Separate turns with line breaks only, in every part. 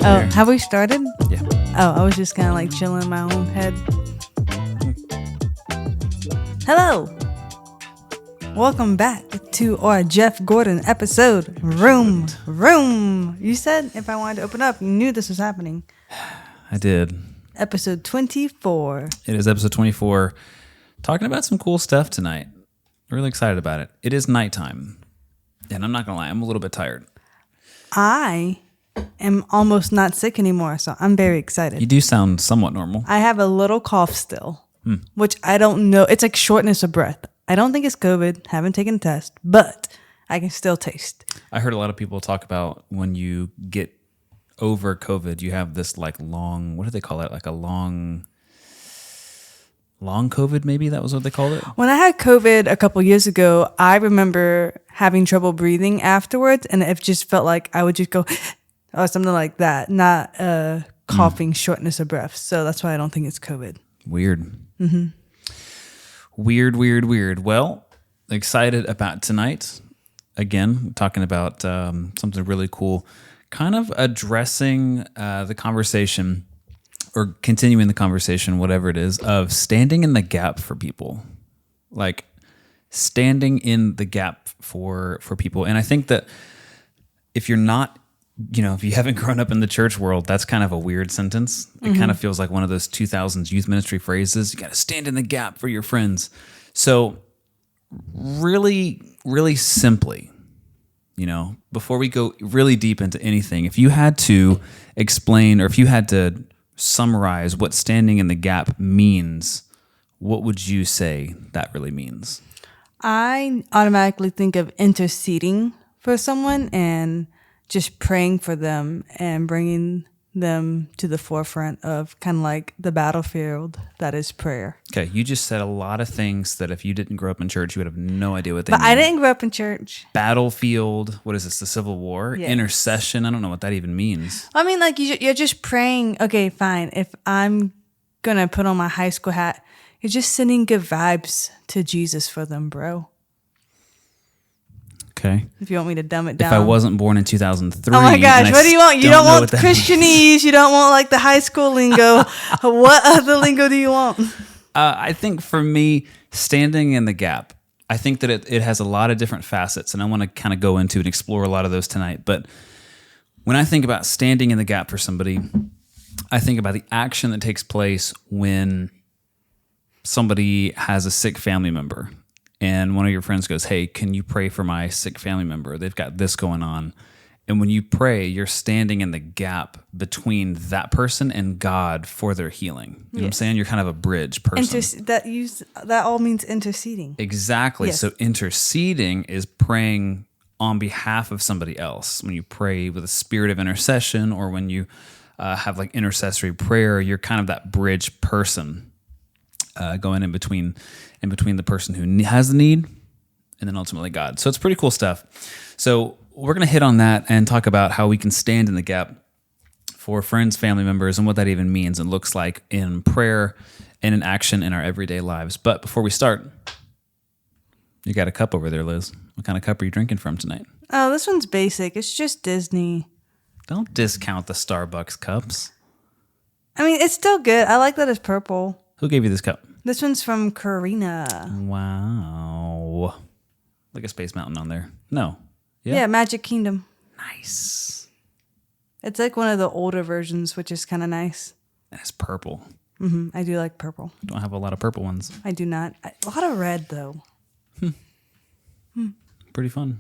Oh, have we started?
Yeah.
Oh, I was just kind of like chilling in my own head. Hello. Welcome back to our Jeff Gordon episode. Room. You said if I wanted to open up, you knew this was happening.
I did.
Episode 24.
It is episode 24. Talking about some cool stuff tonight. Really excited about it. It is nighttime. And I'm not going to lie, I'm a little bit tired.
I am almost not sick anymore, so I'm very excited.
You do sound somewhat normal.
I have a little cough still, which I don't know. It's like shortness of breath. I don't think it's COVID. Haven't taken a test, but I can still taste.
I heard a lot of people talk about when you get over COVID, you have this like long, what do they call it? Like a long COVID, maybe that was what they called it?
When I had COVID a couple years ago, I remember having trouble breathing afterwards, and it just felt like I would just go or something like that, not coughing, shortness of breath. So that's why I don't think it's COVID.
Weird. Mm-hmm. Weird. Well, excited about tonight. Again, talking about something really cool, kind of addressing the conversation or continuing the conversation, whatever it is, of standing in the gap for people. Like standing in the gap for people. And I think that if you're not, if you haven't grown up in the church world, that's kind of a weird sentence. It kind of feels like one of those 2000s youth ministry phrases. You got to stand in the gap for your friends. So really, really simply, before we go really deep into anything, if you had to explain or if you had to summarize what standing in the gap means, what would you say that really means?
I automatically think of interceding for someone and just praying for them and bringing them to the forefront of kind of like the battlefield that is prayer.
Okay, you just said a lot of things that if you didn't grow up in church, you would have no idea what they mean.
But I didn't grow up in church.
Battlefield, what is this, the Civil War?
Yes.
Intercession, I don't know what that even means.
I mean, like you're just praying. Okay, fine. If I'm going to put on my high school hat, you're just sending good vibes to Jesus for them, bro.
Okay.
If you want me to dumb it down.
If I wasn't born in 2003.
Oh my gosh, what do you want? You don't want Christianese. You don't want like the high school lingo. What other lingo do you want?
I think for me, standing in the gap, I think that it has a lot of different facets, and I want to kind of go into and explore a lot of those tonight. But when I think about standing in the gap for somebody, I think about the action that takes place when somebody has a sick family member. And one of your friends goes, hey, can you pray for my sick family member? They've got this going on. And when you pray, you're standing in the gap between that person and God for their healing. You know what I'm saying? You're kind of a bridge person.
That all means interceding.
Exactly. Yes. So interceding is praying on behalf of somebody else. When you pray with a spirit of intercession or when you have like intercessory prayer, you're kind of that bridge person going in between the person who has the need and then ultimately God. So it's pretty cool stuff. So we're going to hit on that and talk about how we can stand in the gap for friends, family members, and what that even means and looks like in prayer and in action in our everyday lives. But before we start, you got a cup over there, Liz. What kind of cup are you drinking from tonight?
Oh, this one's basic. It's just Disney.
Don't discount the Starbucks cups.
I mean, it's still good. I like that it's purple.
Who gave you this cup?
This one's from Karina.
Wow. Like a Space Mountain on there. No.
Yeah, Magic Kingdom.
Nice.
It's like one of the older versions, which is kind of nice.
And it's purple.
Mm-hmm. I do like purple.
I don't have a lot of purple ones.
I do not. A lot of red, though.
Pretty fun.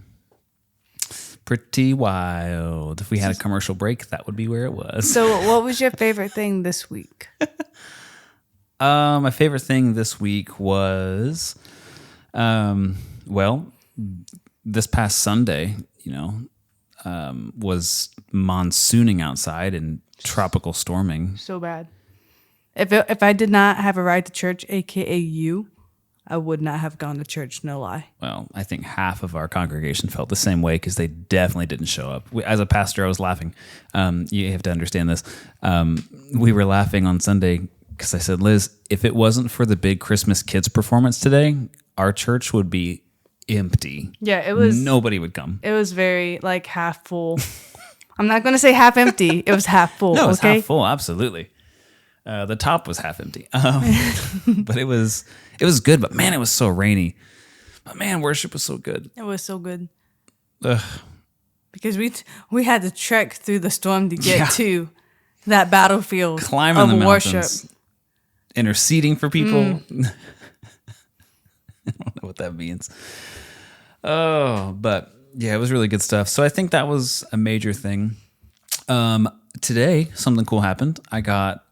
Pretty wild. If we had a commercial break, that would be where it was.
So what was your favorite thing this week?
My favorite thing this week was, this past Sunday, was monsooning outside and tropical storming.
So bad. If I did not have a ride to church, aka you, I would not have gone to church, no lie.
Well, I think half of our congregation felt the same way because they definitely didn't show up. As a pastor, I was laughing. You have to understand this. We were laughing on Sunday because I said, Liz, if it wasn't for the big Christmas kids performance today, our church would be empty.
Yeah, it was.
Nobody would come.
It was very like half full. I'm not going to say half empty. It was half full.
No, it was
okay?
half full. Absolutely. The top was half empty, but it was good. But man, it was so rainy. But man, worship was so good.
It was so good.
Ugh.
Because we had to trek through the storm to get to that battlefield
Climbing
of
the
worship.
mountains, interceding for people. I don't know what that means. Oh, but yeah, it was really good stuff. So I think that was a major thing. Today, something cool happened. I got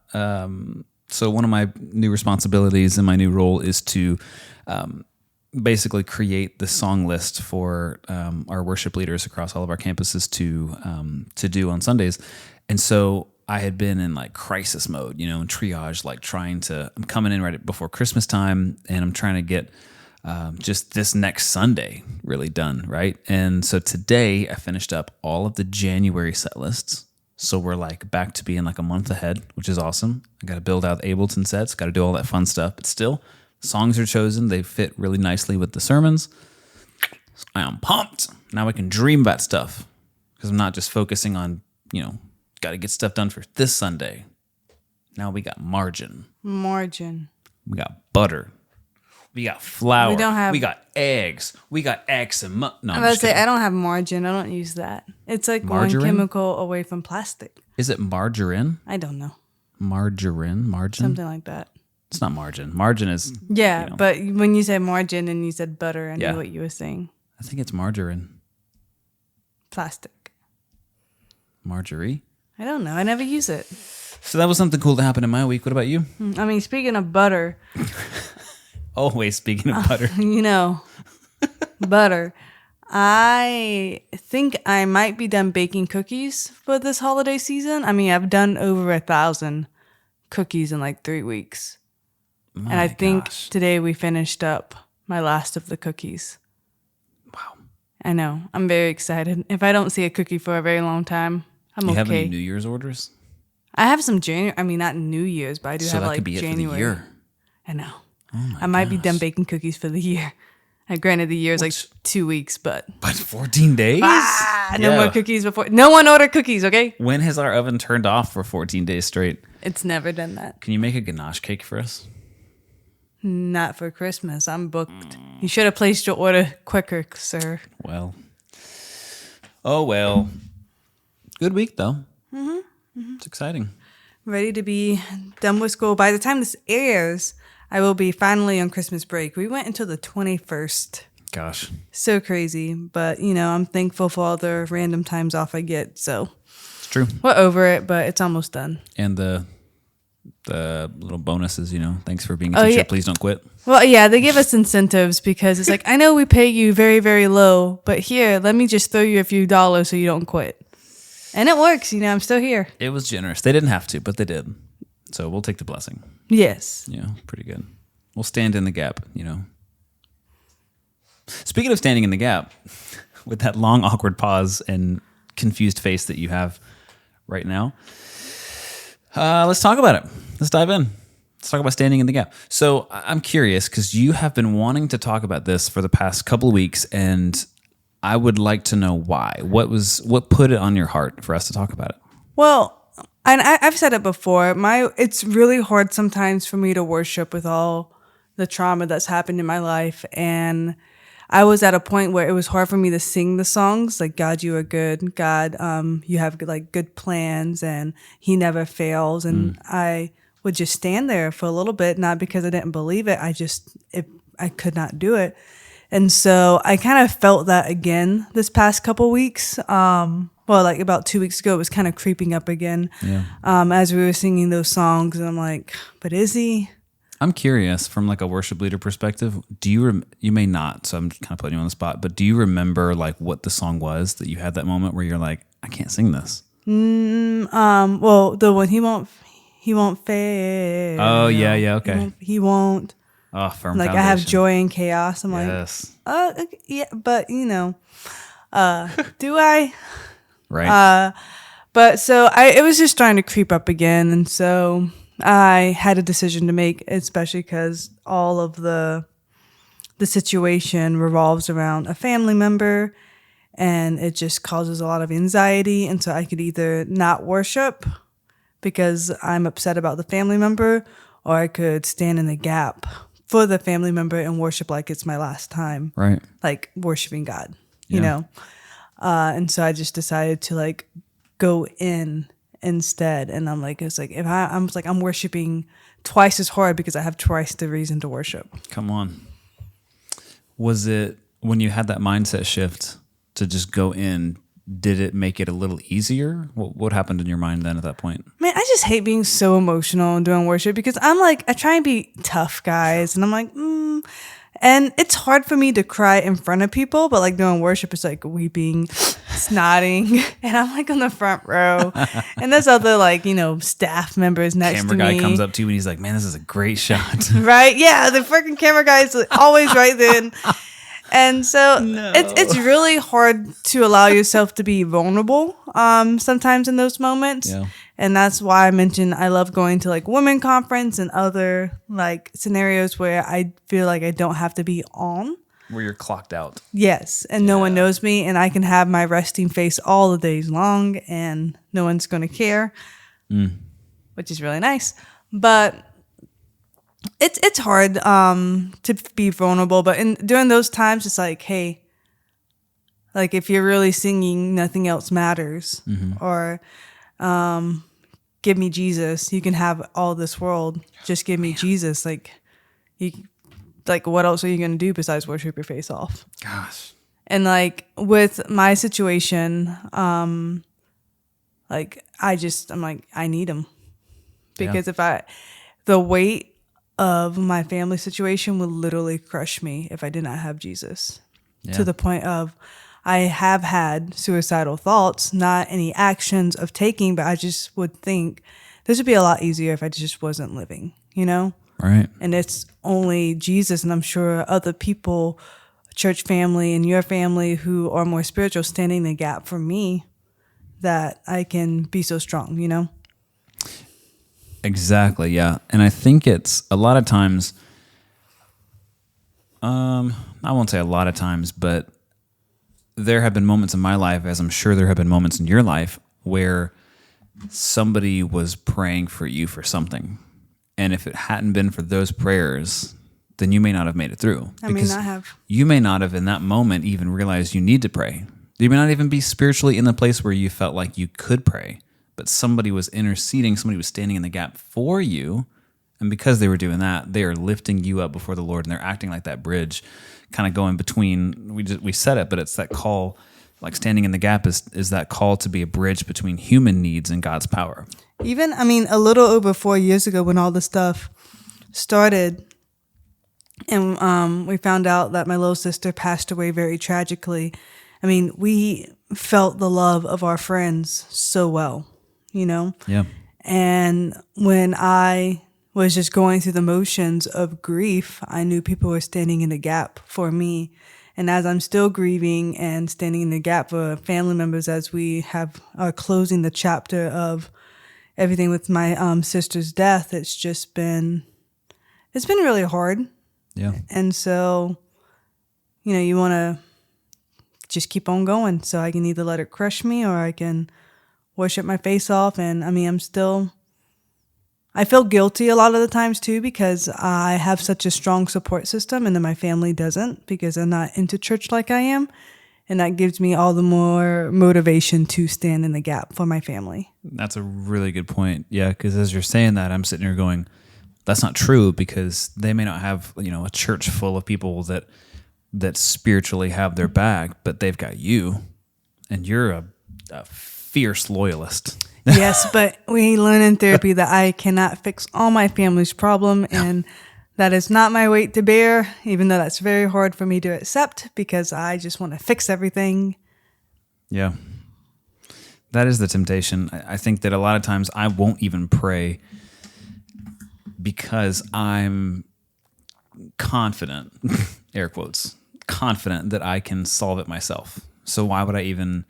so one of my new responsibilities in my new role is to basically create the song list for our worship leaders across all of our campuses to do on Sundays. And so I had been in like crisis mode, in triage, like I'm coming in right before Christmas time, and I'm trying to get just this next Sunday really done, right? And so today I finished up all of the January set lists. So we're like back to being like a month ahead, which is awesome. I got to build out the Ableton sets, got to do all that fun stuff, but still, songs are chosen. They fit really nicely with the sermons. So I am pumped. Now I can dream about stuff because I'm not just focusing on, got to get stuff done for this Sunday. Now we got margin. We got butter. We got flour. We got eggs. We got eggs and no,
I'm about to say, I don't have margin. I don't use that. It's like
Margarine?
one chemical away from plastic.
Is it margarine?
I don't know.
Margarine?
Something like that.
It's not margin. Margin is...
Yeah, but when you said margin and you said butter, I knew
Yeah.
what you were saying.
I think it's margarine.
Plastic.
Marjorie?
I don't know. I never use it.
So that was something cool that happened in my week. What about you?
I mean, speaking of butter,
Always speaking of butter.
butter. I think I might be done baking cookies for this holiday season. I mean, I've done over 1,000 cookies in like 3 weeks. And I think today we finished up my last of the cookies.
Wow.
I know. I'm very excited. If I don't see a cookie for a very long time, I'm okay.
You have any New Year's orders?
I have some January. I mean, not New Year's, but I do
So
have
that
like
could be
January.
it for the year.
I know.
Oh
I might be done baking cookies for the year. And granted, the year is like 2 weeks, but
14 days?
no more cookies before. No one ordered cookies, okay?
When has our oven turned off for 14 days straight?
It's never done that.
Can you make a ganache cake for us?
Not for Christmas. I'm booked. You should have placed your order quicker, sir.
Well. Oh, well. Good week, though. It's exciting.
Ready to be done with school. By the time this airs, I will be finally on Christmas break. We went until the 21st.
Gosh.
So crazy. But, I'm thankful for all the random times off I get. So
It's true.
we're over it, but it's almost done.
And the little bonuses, thanks for being a teacher.
yeah.
Please don't quit.
Well, yeah, they give us incentives because it's like, I know we pay you very, very low, but here, let me just throw you a few dollars so you don't quit. And it works. I'm still here.
It was generous. They didn't have to, but they did. So we'll take the blessing.
Yes.
Pretty good. We'll stand in the gap, Speaking of standing in the gap, with that long, awkward pause and confused face that you have right now, let's talk about it. Let's dive in. Let's talk about standing in the gap. So I'm curious because you have been wanting to talk about this for the past couple of weeks, and I would like to know why. What put it on your heart for us to talk about it?
Well, and I've said it before. It's really hard sometimes for me to worship with all the trauma that's happened in my life, and I was at a point where it was hard for me to sing the songs like "God, you are good," "God, you have good plans," and "He never fails." And I would just stand there for a little bit, not because I didn't believe it. I could not do it, and so I kind of felt that again this past couple weeks. Like about 2 weeks ago, it was kind of creeping up again.
Yeah.
As we were singing those songs, and I'm like, but is he?
I'm curious from like a worship leader perspective. Do you you may not, so I'm kind of putting you on the spot, but do you remember like what the song was that you had that moment where you're like, I can't sing this?
Well, the one he won't fail.
Oh yeah, okay.
He won't.
Oh, firm
Like
foundation.
I have joy in chaos. I'm
Yes.
like, yeah, but do I?
Right.
But so it was just starting to creep up again, and so I had a decision to make, especially because all of the situation revolves around a family member, and it just causes a lot of anxiety. And so I could either not worship because I'm upset about the family member, or I could stand in the gap for the family member and worship like it's my last time,
Right.
like worshiping God,
Yeah.
you know? And so I just decided to like go in instead. And I'm like, it's like, if I'm worshiping twice as hard because I have twice the reason to worship.
Come on. Was it when you had that mindset shift to just go in, did it make it a little easier? What happened in your mind then at that point?
Man, I just hate being so emotional and doing worship because I'm like, I try and be tough, guys. And I'm like, And it's hard for me to cry in front of people, but like doing worship is like weeping, snotting. And I'm like on the front row. And there's other like, staff members next
Camera
to me.
guy comes up to you and he's like, man, this is a great shot.
Right? Yeah, the freaking camera guy is always right then. And so it's really hard to allow yourself to be vulnerable sometimes in those moments.
Yeah.
And that's why I mentioned I love going to like women conference and other like scenarios where I feel like I don't have to be on.
Where you're clocked out.
Yes. And no one knows me, and I can have my resting face all the days long and no one's going to care, which is really nice. But it's hard to be vulnerable, but during those times, it's like, hey, like if you're really singing, nothing else matters, or give me Jesus. You can have all this world. Just give me Jesus. Like what else are you gonna do besides worship your face off?
Gosh.
And like with my situation, like I'm like I need him because the weight of my family situation would literally crush me if I did not have Jesus.
Yeah.
To the point of I have had suicidal thoughts, not any actions of taking, but I just would think this would be a lot easier if I just wasn't living,
Right.
And it's only Jesus, and I'm sure other people, church family and your family who are more spiritual, standing the gap for me that I can be so strong,
Exactly, yeah. And I think it's a lot of times, I won't say a lot of times, but there have been moments in my life, as I'm sure there have been moments in your life, where somebody was praying for you for something. And if it hadn't been for those prayers, then you may not have made it through.
I may not have.
You may not have in that moment even realized you need to pray. You may not even be spiritually in the place where you felt like you could pray. But somebody was interceding, somebody was standing in the gap for you. And because they were doing that, they are lifting you up before the Lord, and they're acting like that bridge, kind of going between, we said it, but it's that call, like standing in the gap is that call to be a bridge between human needs and God's power.
Even, a little over 4 years ago when all this stuff started, and we found out that my little sister passed away very tragically. We felt the love of our friends so well.
Yeah.
And when I was just going through the motions of grief, I knew people were standing in the gap for me. And as I'm still grieving and standing in the gap for family members, as we are closing the chapter of everything with my sister's death, it's been really hard.
Yeah.
And so, you want to just keep on going. So I can either let it crush me or I can worship my face off. And I feel guilty a lot of the times too, because I have such a strong support system and then my family doesn't, because they're not into church like I am. And that gives me all the more motivation to stand in the gap for my family.
That's a really good point. Yeah, because as you're saying that, I'm sitting here going, that's not true, because they may not have, a church full of people that spiritually have their back, but they've got you, and you're a fierce loyalist.
Yes, but we learn in therapy that I cannot fix all my family's problem, and that is not my weight to bear, even though that's very hard for me to accept because I just want to fix everything.
Yeah. That is the temptation. I think that a lot of times I won't even pray because I'm confident, air quotes, confident that I can solve it myself. So why would I even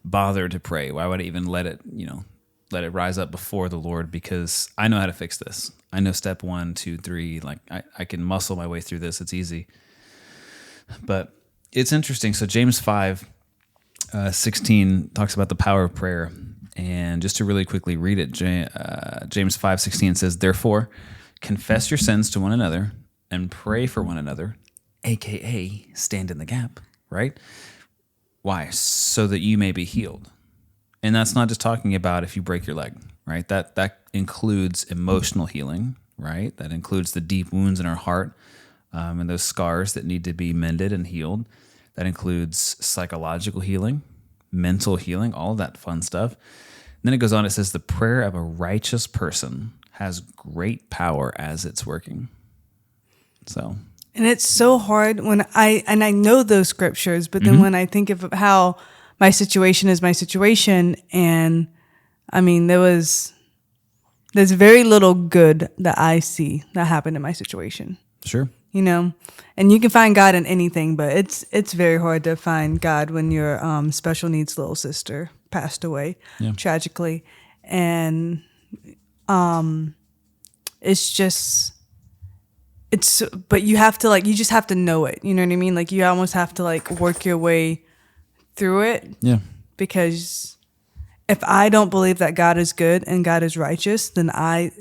bother to pray? Why would I even let it rise up before the Lord? Because I know how to fix this. I know step 1, 2, 3. Like I can muscle my way through this. It's easy. But it's interesting. So James 5, 16 talks about the power of prayer. And just to really quickly read it, James 5:16 says, "Therefore, confess your sins to one another and pray for one another," aka stand in the gap, right? Why? So that you may be healed. And that's not just talking about if you break your leg, right? That includes emotional healing, right? That includes the deep wounds in our heart and those scars that need to be mended and healed. That includes psychological healing, mental healing, all of that fun stuff. And then it goes on, it says, "The prayer of a righteous person has great power as it's working." So,
and it's so hard when I know those scriptures, but then when I think of how my situation is my situation, and I mean, there's very little good that I see that happened in my situation.
sure.
You know, and you can find God in anything, but it's very hard to find God when your special needs little sister passed away tragically, and but you have to you just have to know it. You know what I mean? Like you almost have to work your way through it.
Yeah.
Because if I don't believe that God is good and God is righteous, then I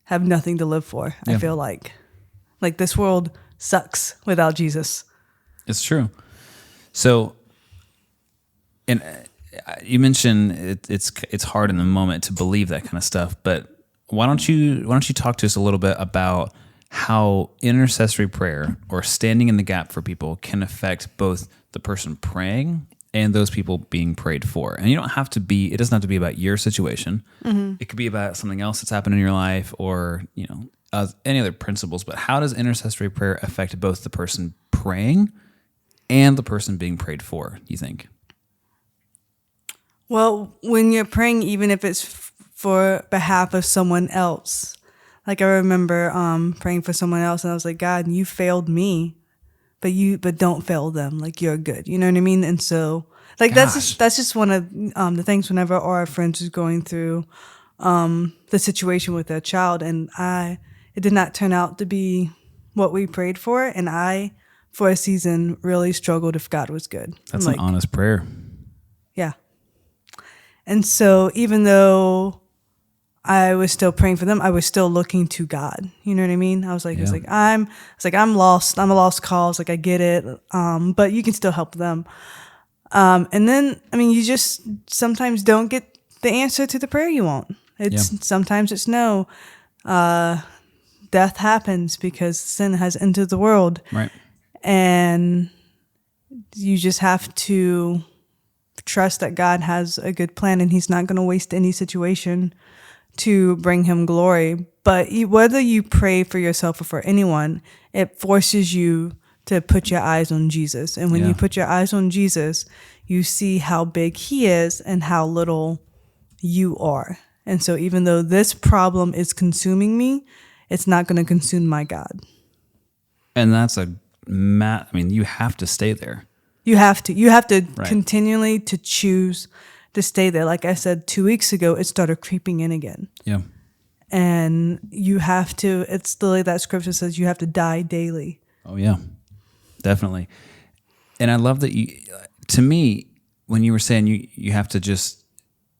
have nothing to live for.
Yeah.
I feel like this world sucks without Jesus.
It's true. So, and you mentioned it's hard in the moment to believe that kind of stuff, but why don't you talk to us a little bit about how intercessory prayer or standing in the gap for people can affect both the person praying and those people being prayed for. And it doesn't have to be about your situation. Mm-hmm. It could be about something else that's happened in your life, or any other principles. But how does intercessory prayer affect both the person praying and the person being prayed for, you think?
Well, when you're praying, even if it's for behalf of someone else, I remember praying for someone else, and I was like, God, you failed me, but don't fail them. You're good. You know what I mean? And so that's just one of the things whenever our friends was going through the situation with their child, and it did not turn out to be what we prayed for, and I, for a season, really struggled if God was good.
That's an honest prayer.
Yeah. And so even though I was still praying for them, I was still looking to God. You know what I mean? I was like, I'm lost. I'm a lost cause. I get it. But you can still help them. And then, you just sometimes don't get the answer to the prayer you want. Sometimes it's no. Death happens because sin has entered the world.
Right.
And you just have to trust that God has a good plan, and he's not going to waste any situation to bring him glory. But whether you pray for yourself or for anyone, it forces you to put your eyes on Jesus. And when you put your eyes on Jesus, you see how big he is and how little you are. And so even though this problem is consuming me, it's not going to consume my God.
And that's you have to stay there.
You have to continually to choose to stay there. Like I said, 2 weeks ago, it started creeping in again. Yeah. And you have to, it's the way that scripture says, you have to die daily.
Oh, yeah, definitely. And I love that to me, when you were saying you have to just,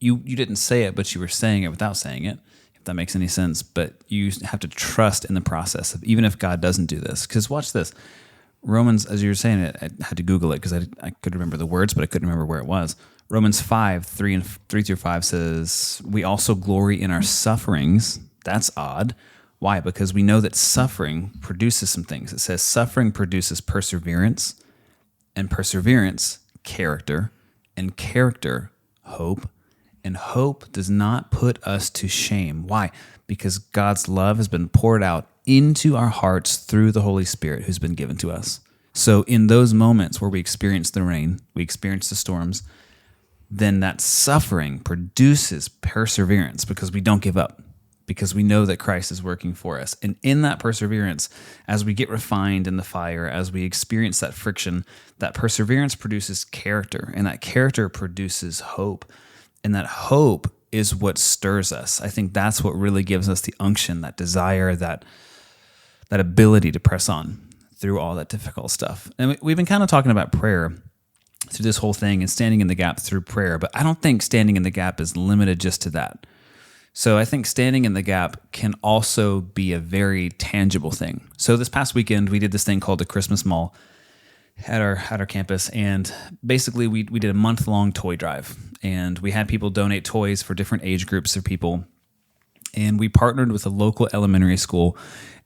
you didn't say it, but you were saying it without saying it, if that makes any sense. But you have to trust in the process of, even if God doesn't do this. Because watch this. Romans, as you were saying it, I had to Google it because I could remember the words, but I couldn't remember where it was. Romans 5:3-5 says, "We also glory in our sufferings." That's odd. Why? Because we know that suffering produces some things. It says suffering produces perseverance, and perseverance, character, and character, hope. And hope does not put us to shame. Why? Because God's love has been poured out into our hearts through the Holy Spirit who's been given to us. So in those moments where we experience the rain, we experience the storms, then that suffering produces perseverance because we don't give up, because we know that Christ is working for us. And in that perseverance, as we get refined in the fire, as we experience that friction, that perseverance produces character, and that character produces hope. And that hope is what stirs us. I think that's what really gives us the unction, that desire, that ability to press on through all that difficult stuff. And we've been kind of talking about prayer through this whole thing and standing in the gap through prayer. But I don't think standing in the gap is limited just to that. So I think standing in the gap can also be a very tangible thing. So this past weekend, we did this thing called the Christmas Mall at our campus, and basically we did a month-long toy drive, and we had people donate toys for different age groups of people, and we partnered with a local elementary school,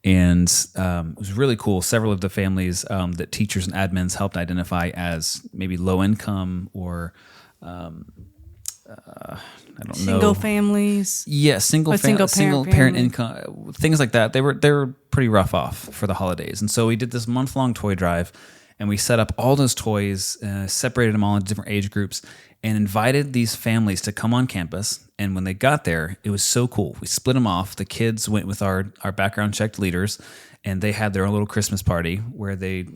and it was really cool. Several of the families that teachers and admins helped identify as maybe low income or I don't know.
Single families.
Yeah, single parent income, things like that. They were pretty rough off for the holidays. And so we did this month-long toy drive, and we set up all those toys, separated them all into different age groups, and invited these families to come on campus. And when they got there, it was so cool. We split them off. The kids went with our background checked leaders, and they had their own little Christmas party where they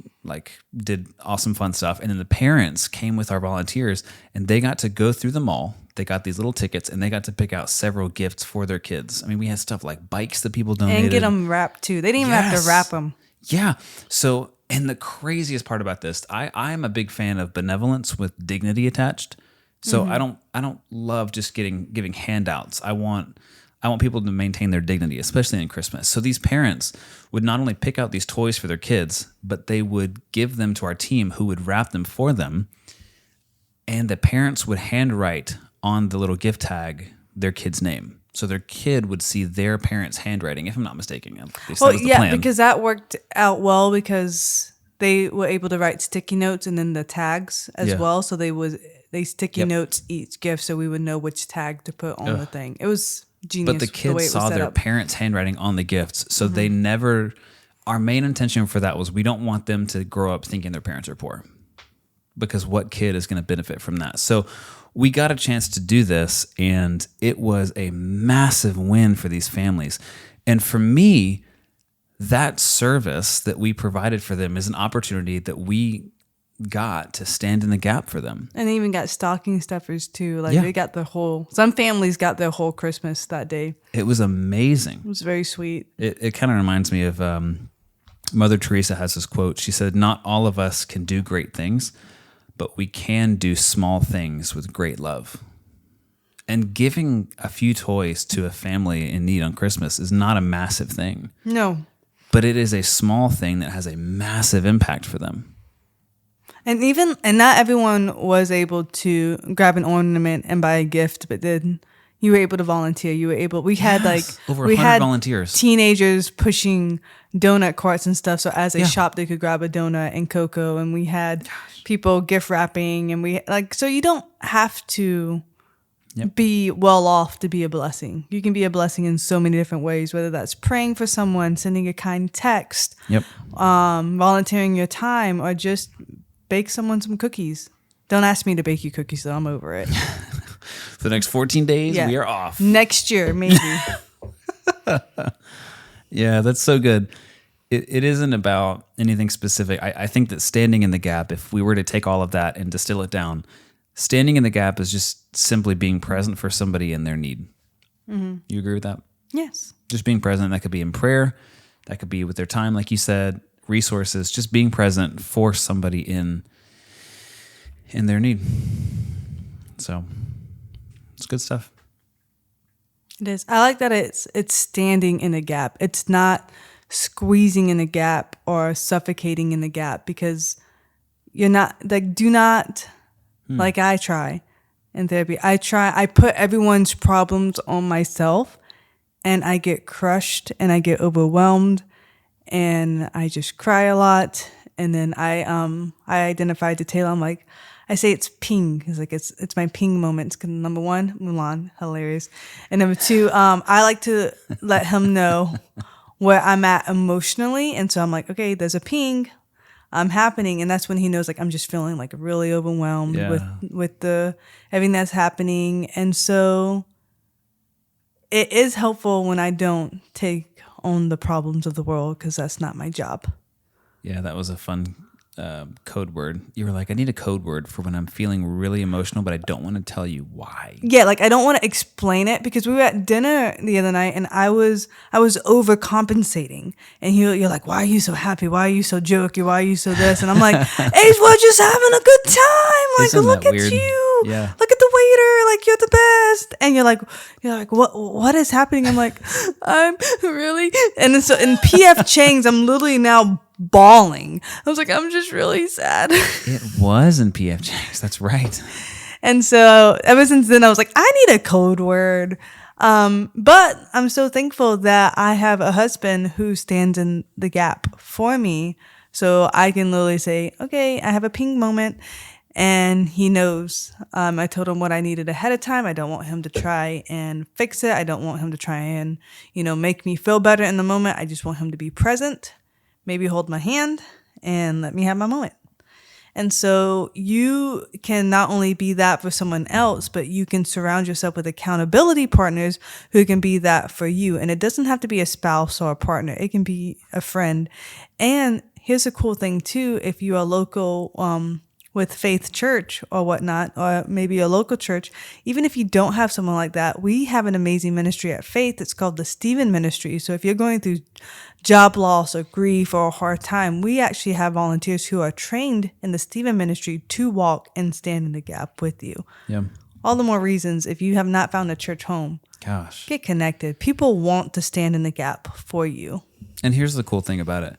did awesome fun stuff. And then the parents came with our volunteers, and they got to go through the mall. They got these little tickets, and they got to pick out several gifts for their kids. I mean, we had stuff like bikes that people donated.
And get them wrapped too. They didn't even have to wrap them.
Yeah. So, and the craziest part about this, I'm a big fan of benevolence with dignity attached. So I don't love just giving handouts. I want people to maintain their dignity, especially in Christmas. So these parents would not only pick out these toys for their kids, but they would give them to our team who would wrap them for them. And the parents would handwrite on the little gift tag their kid's name. So their kid would see their parents' handwriting, if I'm not mistaken. At least that was the plan.
Because that worked out well because they were able to write sticky notes and then the tags as well. So they sticky notes each gift so we would know which tag to put on the thing. It was genius.
But the kids saw their parents' handwriting on the gifts. So they never, our main intention for that was we don't want them to grow up thinking their parents are poor. Because what kid is going to benefit from that? So we got a chance to do this, and it was a massive win for these families. And for me, that service that we provided for them is an opportunity that we got to stand in the gap for them.
And they even got stocking stuffers too. They got some families got their whole Christmas that day.
It was amazing.
It was very sweet.
It kind of reminds me of Mother Teresa has this quote. She said, "Not all of us can do great things, but we can do small things with great love." And giving a few toys to a family in need on Christmas is not a massive thing.
No.
But it is a small thing that has a massive impact for them.
And not everyone was able to grab an ornament and buy a gift, but then you were able to volunteer. We had
over 100 volunteers.
Teenagers pushing donut carts and stuff. So as they shop, they could grab a donut and cocoa. And we had people gift wrapping, and so you don't have to be well off to be a blessing. You can be a blessing in so many different ways, whether that's praying for someone, sending a kind text, volunteering your time, or just bake someone some cookies. Don't ask me to bake you cookies, though. I'm over it.
For the next 14 days, we are off.
Next year, maybe.
Yeah, that's so good. It isn't about anything specific. I think that standing in the gap, if we were to take all of that and distill it down, standing in the gap is just simply being present for somebody in their need. Mm-hmm. You agree with that?
Yes.
Just being present. That could be in prayer. That could be with their time, like you said, resources, just being present for somebody in their need. So it's good stuff.
It is. I like that it's standing in a gap. It's not squeezing in a gap or suffocating in the gap, because you're not like I try in therapy. I put everyone's problems on myself, and I get crushed and I get overwhelmed and I just cry a lot. And then I identified to Taylor. I'm like, I say it's ping. It's my ping moments. 'Cause number one, Mulan, hilarious. And number two, I like to let him know where I'm at emotionally. And so I'm like, okay, there's a ping happening. And that's when he knows, I'm just feeling really overwhelmed with everything that's happening. And so it is helpful when I don't take on the problems of the world, because that's not my job.
Yeah, that was a fun code word. You were like, I need a code word for when I'm feeling really emotional, but I don't want to tell you why.
Yeah, like I don't want to explain it because we were at dinner the other night and I was overcompensating. And you're like, why are you so happy? Why are you so jokey? Why are you so this? And I'm like, Ace, we're just having a good time. Like,
Isn't
look
that
at
weird?
you.
Yeah.
Look at the waiter. Like, you're the best. And you're like, what is happening? I'm like, I'm really. And then so in PF Chang's, I'm literally now bawling. I was like, I'm just really sad.
It was in PF Chang's. That's right.
And so ever since then, I was like, I need a code word. But I'm so thankful that I have a husband who stands in the gap for me. So I can literally say, okay, I have a ping moment. And he knows. I told him what I needed ahead of time. I don't want him to try and fix it. I don't want him to try and, make me feel better in the moment. I just want him to be present, maybe hold my hand and let me have my moment. And so you can not only be that for someone else, but you can surround yourself with accountability partners who can be that for you. And it doesn't have to be a spouse or a partner. It can be a friend. And here's a cool thing too. If you are local, with Faith Church or whatnot, or maybe a local church, even if you don't have someone like that, we have an amazing ministry at Faith. It's called the Stephen Ministry. So if you're going through job loss or grief or a hard time, we actually have volunteers who are trained in the Stephen Ministry to walk and stand in the gap with you.
Yeah.
All the more reasons, if you have not found a church home,
Gosh,
get connected. People want to stand in the gap for you.
And here's the cool thing about it.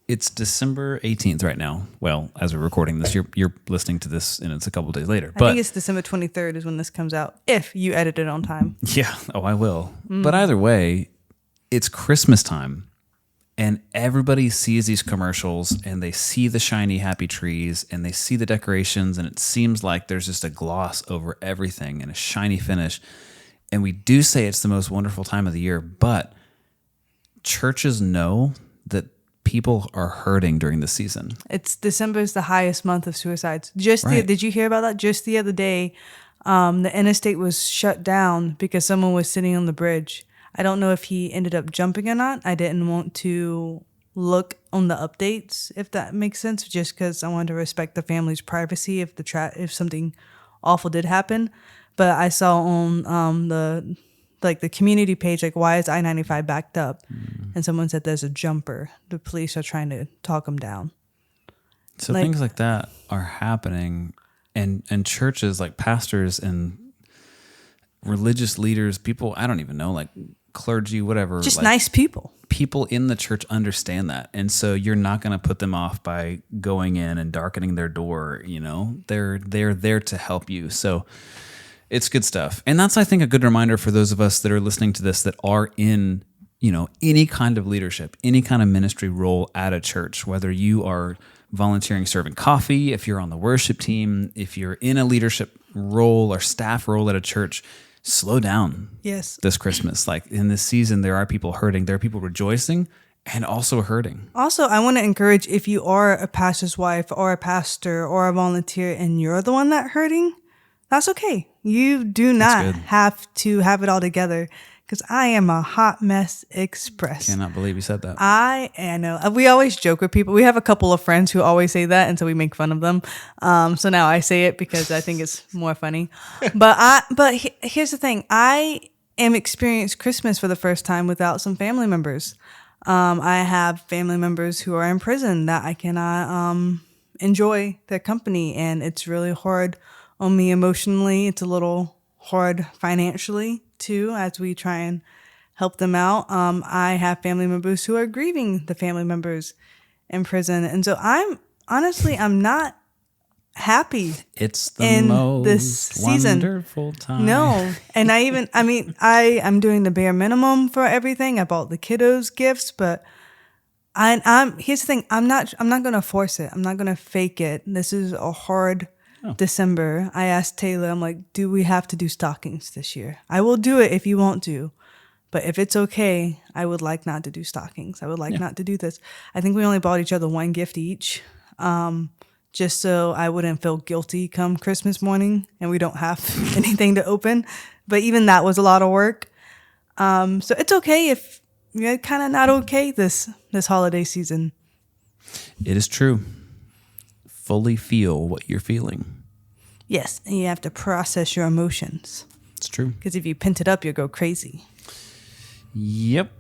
It's December 18th right now. Well, as we're recording this, you're listening to this and it's a couple days later.
I think it's December 23rd is when this comes out, if you edit it on time.
Yeah. Oh, I will. But either way, it's Christmas time and everybody sees these commercials and they see the shiny, happy trees and they see the decorations and it seems like there's just a gloss over everything and a shiny finish. And we do say it's the most wonderful time of the year, but churches know that people are hurting during the season.
December is the highest month of suicides.
Right.
Did you hear about that? Just the other day, the interstate was shut down because someone was sitting on the bridge. I don't know if he ended up jumping or not. I didn't want to look on the updates, if that makes sense, just because I wanted to respect the family's privacy if something awful did happen. But I saw on the community page, like, why is I-95 backed up? And someone said there's a jumper. The police are trying to talk him down.
So things like that are happening, and churches, like pastors and religious leaders, people, I don't even know, like clergy, whatever.
Just
like,
nice people.
People in the church understand that. And so you're not going to put them off by going in and darkening their door, They're there to help you. So it's good stuff. And that's, I think, a good reminder for those of us that are listening to this that are in, any kind of leadership, any kind of ministry role at a church, whether you are volunteering, serving coffee, if you're on the worship team, if you're in a leadership role or staff role at a church, slow down.
Yes.
This Christmas. Like in this season, there are people hurting. There are people rejoicing and also hurting.
Also, I want to encourage, if you are a pastor's wife or a pastor or a volunteer and you're the one that's hurting, that's okay. You do not have to have it all together, because I am a hot mess express.
Cannot believe you said that.
I know. We always joke with people. We have a couple of friends who always say that, and so we make fun of them. So now I say it because I think it's more funny. But here's the thing. I am experiencing Christmas for the first time without some family members. I have family members who are in prison that I cannot enjoy their company, and it's really hard on me emotionally. It's a little hard financially too, as we try and help them out. I have family members who are grieving the family members in prison. And so I'm not happy.
It's the most
this season.
Wonderful time.
No. And I'm doing the bare minimum for everything. I bought the kiddos gifts, but here's the thing. I'm not going to force it. I'm not going to fake it. This is a hard December. I asked Taylor, I'm like, do we have to do stockings this year? I will do it if you want to, but if it's okay, I would like not to do stockings. I would like not to do this. I think we only bought each other one gift each, just so I wouldn't feel guilty come Christmas morning and we don't have anything to open. But even that was a lot of work. So it's okay if you're kind of not okay this holiday season.
It is true. fully feel what you're feeling.
Yes, and you have to process your emotions.
It's true.
Because if you pent it up, you'll go crazy.
Yep.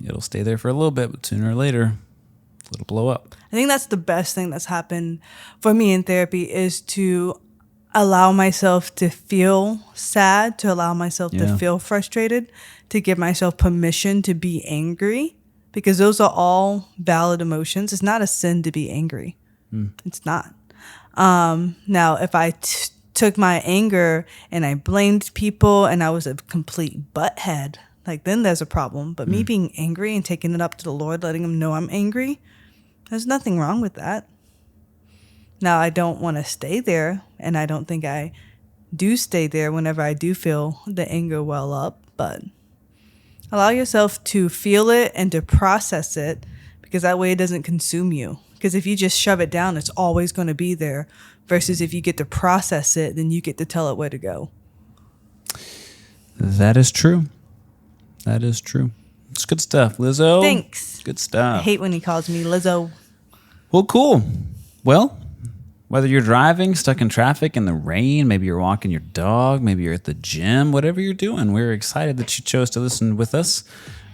It'll stay there for a little bit, but sooner or later, it'll blow up.
I think that's the best thing that's happened for me in therapy is to allow myself to feel sad, to allow myself to feel frustrated, to give myself permission to be angry, because those are all valid emotions. It's not a sin to be angry. It's not. Now, if I took my anger and I blamed people and I was a complete butthead, like then there's a problem. But me being angry and taking it up to the Lord, letting him know I'm angry, there's nothing wrong with that. Now, I don't want to stay there, and I don't think I do stay there whenever I do feel the anger well up, but allow yourself to feel it and to process it, because that way it doesn't consume you. Because if you just shove it down, it's always going to be there, versus if you get to process it, then you get to tell it where to go.
That is true. That is true. It's good stuff, Lizzo.
Thanks.
Good stuff.
I hate when he calls me Lizzo.
Well, cool. Well, whether you're driving, stuck in traffic, in the rain, maybe you're walking your dog, maybe you're at the gym, whatever you're doing, we're excited that you chose to listen with us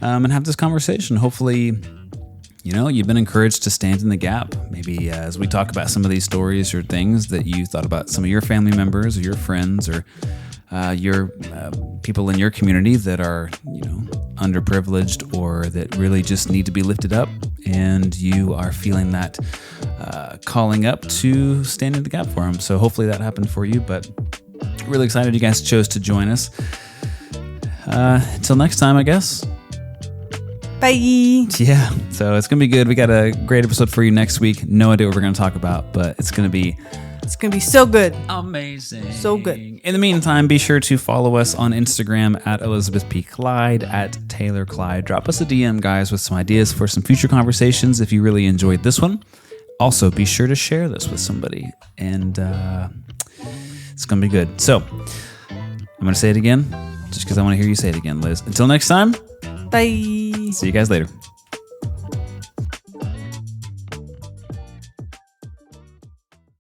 and have this conversation. Hopefully, you've been encouraged to stand in the gap. Maybe as we talk about some of these stories or things that you thought about some of your family members or your friends or your people in your community that are, underprivileged or that really just need to be lifted up, and you are feeling that calling up to stand in the gap for them. So hopefully that happened for you, but really excited you guys chose to join us. Until next time, I guess.
Bye.
Yeah, so it's going to be good. We got a great episode for you next week. No idea what we're going to talk about, but it's going to be
so good.
Amazing.
So good.
In the meantime, be sure to follow us on Instagram at Elizabeth P. Clyde, at Taylor Clyde. Drop us a DM, guys, with some ideas for some future conversations if you really enjoyed this one. Also, be sure to share this with somebody, and it's going to be good. So, I'm going to say it again, just because I want to hear you say it again, Liz. Until next time.
Bye.
See you guys later.